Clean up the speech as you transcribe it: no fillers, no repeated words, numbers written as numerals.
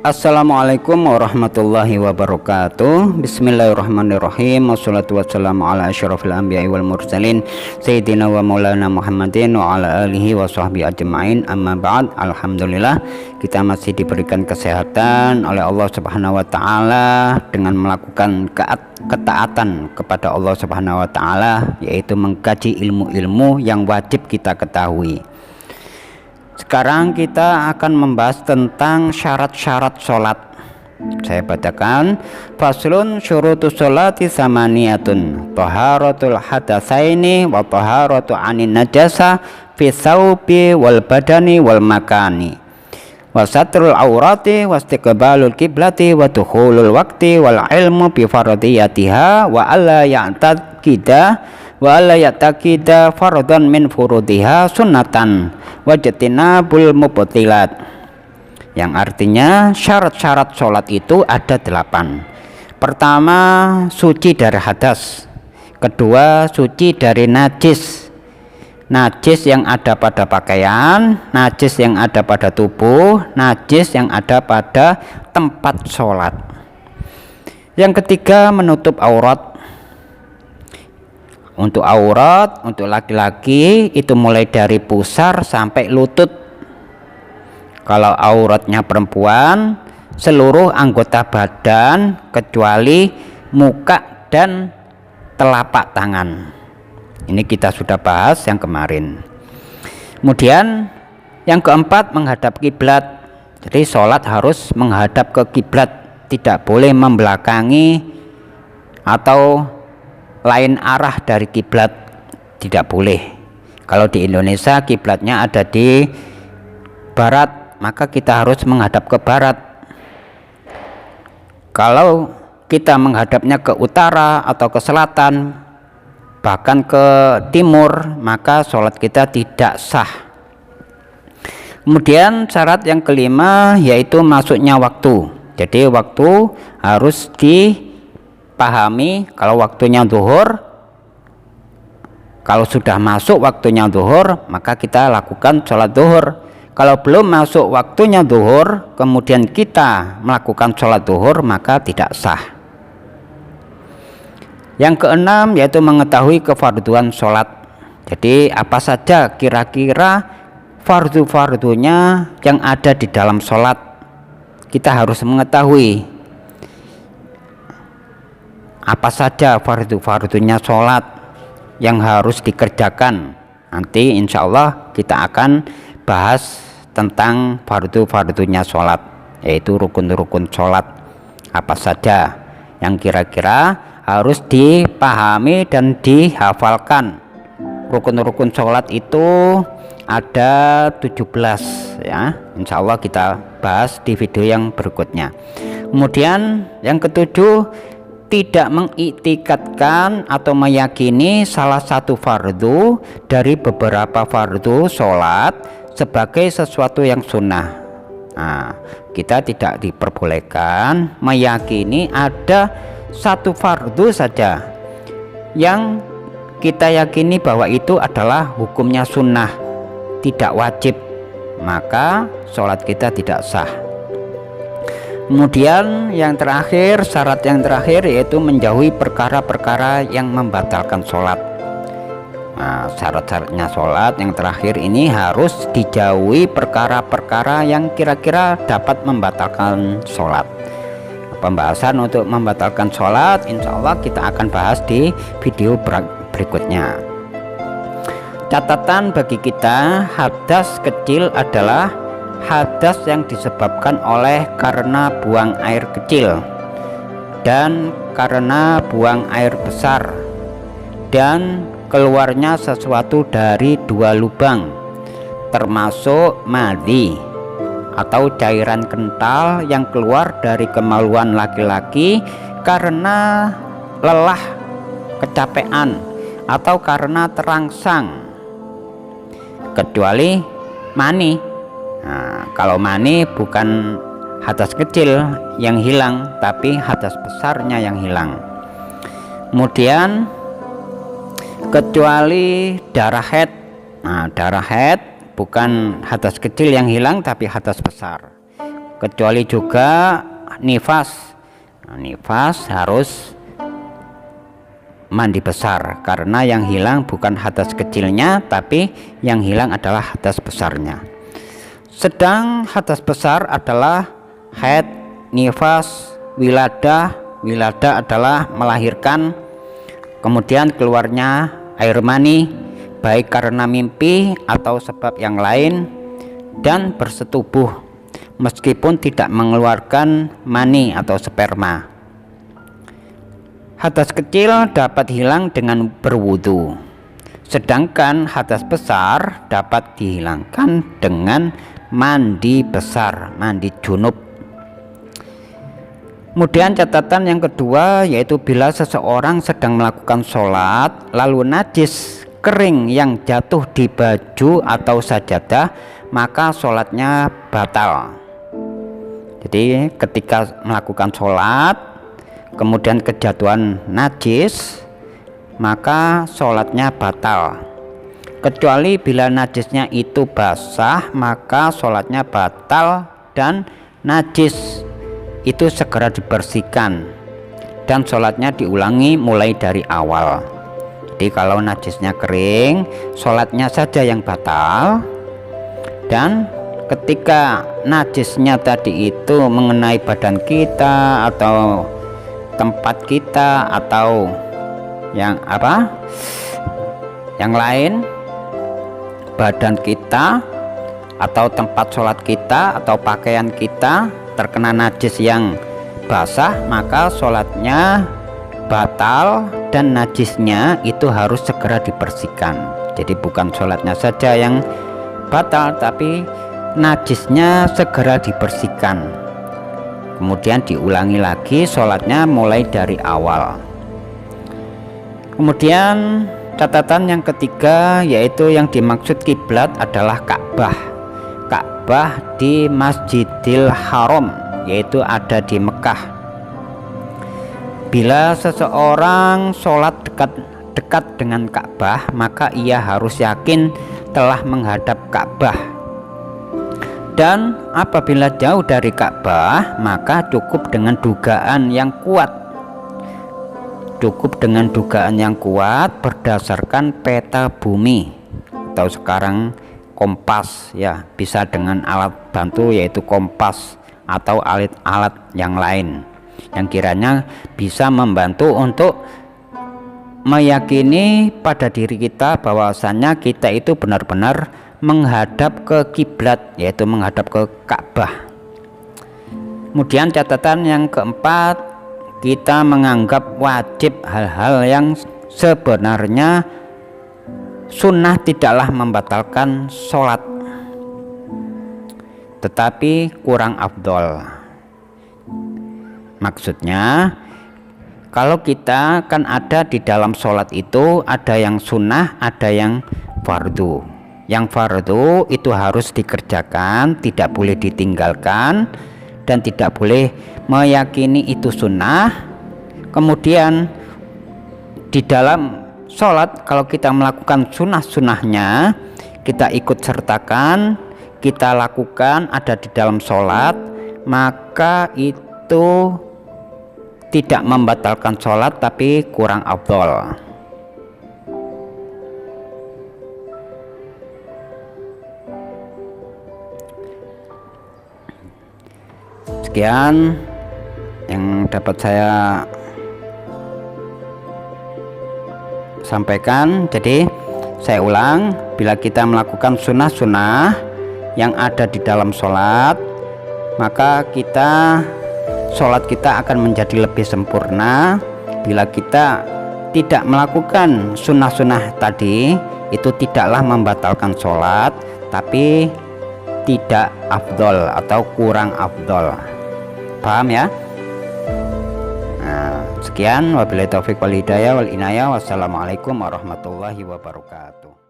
Assalamualaikum warahmatullahi wabarakatuh. Bismillahirrahmanirrahim. Wassalatu wassalamu ala asyrafil anbiya'i wal mursalin Sayyidina wa maulana Muhammadin wa ala alihi wa sahbihi ajma'in. Amma ba'd. Alhamdulillah, kita masih diberikan kesehatan oleh Allah Subhanahu wa taala dengan melakukan ketaatan kepada Allah Subhanahu wa taala, yaitu mengkaji ilmu-ilmu yang wajib kita ketahui. Sekarang kita akan membahas tentang syarat-syarat sholat. Saya bacakan: faslun syurutus sholati samaniyatun, taharatul hadatsaini wa taharatu anin najasa fi tsaubi wal badani wal makani, wa satrul aurati wa istiqbalul qiblati wa dukhulul waqti wal ilmu bi fardiyatiha wa alla ya'taqida fardhan min furudiha sunnatan wajtinabul mubtilat. Yang artinya syarat-syarat sholat itu ada 8. Pertama, suci dari hadas. Kedua, suci dari najis. Najis yang ada pada pakaian, najis yang ada pada tubuh, najis yang ada pada tempat sholat. Yang ketiga, menutup aurat. Untuk aurat, untuk laki-laki itu mulai dari pusar sampai lutut. Kalau auratnya perempuan, seluruh anggota badan kecuali muka dan telapak tangan. Ini kita sudah bahas yang kemarin. Kemudian yang keempat, menghadap kiblat. Jadi sholat harus menghadap ke kiblat, tidak boleh membelakangi atau lain arah dari kiblat, tidak boleh. Kalau di Indonesia kiblatnya ada di barat, maka kita harus menghadap ke barat. Kalau kita menghadapnya ke utara atau ke selatan, bahkan ke timur, maka sholat kita tidak sah. Kemudian syarat yang kelima yaitu masuknya waktu. Jadi waktu harus dipahami. Kalau waktunya zuhur, kalau sudah masuk waktunya zuhur, maka kita lakukan sholat zuhur. Kalau belum masuk waktunya zuhur, kemudian kita melakukan sholat zuhur, maka tidak sah. Yang keenam yaitu mengetahui kefarduan sholat. Jadi apa saja kira-kira fardu-fardunya yang ada di dalam sholat, kita harus mengetahui apa saja fardu-fardunya sholat yang harus dikerjakan. Nanti insya Allah kita akan bahas tentang fardu-fardunya sholat, yaitu rukun-rukun sholat apa saja yang kira-kira harus dipahami dan dihafalkan. Rukun-rukun sholat itu ada 17 ya. Insya Allah kita bahas di video yang berikutnya. Kemudian yang ketujuh, tidak mengiktikadkan atau meyakini salah satu fardu dari beberapa fardu sholat sebagai sesuatu yang sunnah. Nah, kita tidak diperbolehkan meyakini ada satu fardu saja yang kita yakini bahwa itu adalah hukumnya sunnah, tidak wajib, maka sholat kita tidak sah. Kemudian yang terakhir, syarat yang terakhir yaitu menjauhi perkara-perkara yang membatalkan sholat. Nah, syarat-syaratnya sholat yang terakhir ini harus dijauhi perkara-perkara yang kira-kira dapat membatalkan sholat. Pembahasan untuk membatalkan sholat insya Allah kita akan bahas di video berikutnya. Catatan bagi kita, hadas kecil adalah hadas yang disebabkan oleh karena buang air kecil dan karena buang air besar dan keluarnya sesuatu dari dua lubang, termasuk madhi atau cairan kental yang keluar dari kemaluan laki-laki karena lelah, kecapean, atau karena terangsang, kecuali mani. Nah, kalau mani bukan hadas kecil yang hilang, tapi hadas besarnya yang hilang. Kemudian kecuali darah haid. Nah, darah haid bukan hadas kecil yang hilang, tapi hadas besar. kecuali juga nifas. Nah, nifas harus mandi besar, karena yang hilang bukan hadas kecilnya, tapi yang hilang adalah hadas besarnya. Sedang hadas besar adalah haid, nifas, wiladah. Wiladah adalah melahirkan, kemudian keluarnya air mani, baik karena mimpi atau sebab yang lain, dan bersetubuh meskipun tidak mengeluarkan mani atau sperma. Hadas kecil dapat hilang dengan berwudu, sedangkan hadas besar dapat dihilangkan dengan mandi besar, mandi junub. Kemudian catatan yang kedua yaitu bila seseorang sedang melakukan sholat lalu najis kering yang jatuh di baju atau sajadah, maka sholatnya batal. Jadi ketika melakukan sholat kemudian kejatuhan najis, maka sholatnya batal. Kecuali bila najisnya itu basah, maka sholatnya batal dan najis itu segera dibersihkan dan sholatnya diulangi mulai dari awal. Jadi kalau najisnya kering, sholatnya saja yang batal, dan ketika najisnya tadi itu mengenai badan kita atau tempat kita atau yang lain, badan kita atau tempat sholat kita atau pakaian kita terkena najis yang basah, maka sholatnya batal dan najisnya itu harus segera dibersihkan. Jadi bukan sholatnya saja yang batal, tapi najisnya segera dibersihkan, kemudian diulangi lagi sholatnya mulai dari awal. Kemudian catatan yang ketiga yaitu yang dimaksud kiblat adalah Ka'bah. Ka'bah di Masjidil Haram, yaitu ada di Mekah. Bila seseorang sholat dekat dengan Ka'bah, maka ia harus yakin telah menghadap Ka'bah. Dan apabila jauh dari Ka'bah, maka cukup dengan dugaan yang kuat. Cukup dengan dugaan yang kuat berdasarkan peta bumi atau sekarang kompas, ya, bisa dengan alat bantu yaitu kompas atau alat-alat yang lain yang kiranya bisa membantu untuk meyakini pada diri kita bahwasannya kita itu benar-benar menghadap ke kiblat, yaitu menghadap ke Ka'bah. Kemudian catatan yang keempat, kita menganggap wajib hal-hal yang sebenarnya sunnah tidaklah membatalkan sholat, tetapi kurang afdol. Maksudnya kalau kita kan ada di dalam sholat itu ada yang sunnah, ada yang fardu. Yang fardu itu harus dikerjakan, tidak boleh ditinggalkan, dan tidak boleh meyakini itu sunnah. Kemudian di dalam sholat kalau kita melakukan sunnah-sunnahnya, kita ikut sertakan, kita lakukan ada di dalam sholat, maka itu tidak membatalkan sholat tapi kurang afdol. Sekian yang dapat saya sampaikan. Jadi saya ulang, bila kita melakukan sunnah-sunnah yang ada di dalam sholat, maka sholat kita akan menjadi lebih sempurna. Bila kita tidak melakukan sunnah-sunnah tadi, itu tidaklah membatalkan sholat tapi tidak afdol atau kurang afdol. Paham ya? Nah, sekian, wabillahi taufiq wal hidayah wal inayah. Wassalamualaikum warahmatullahi wabarakatuh.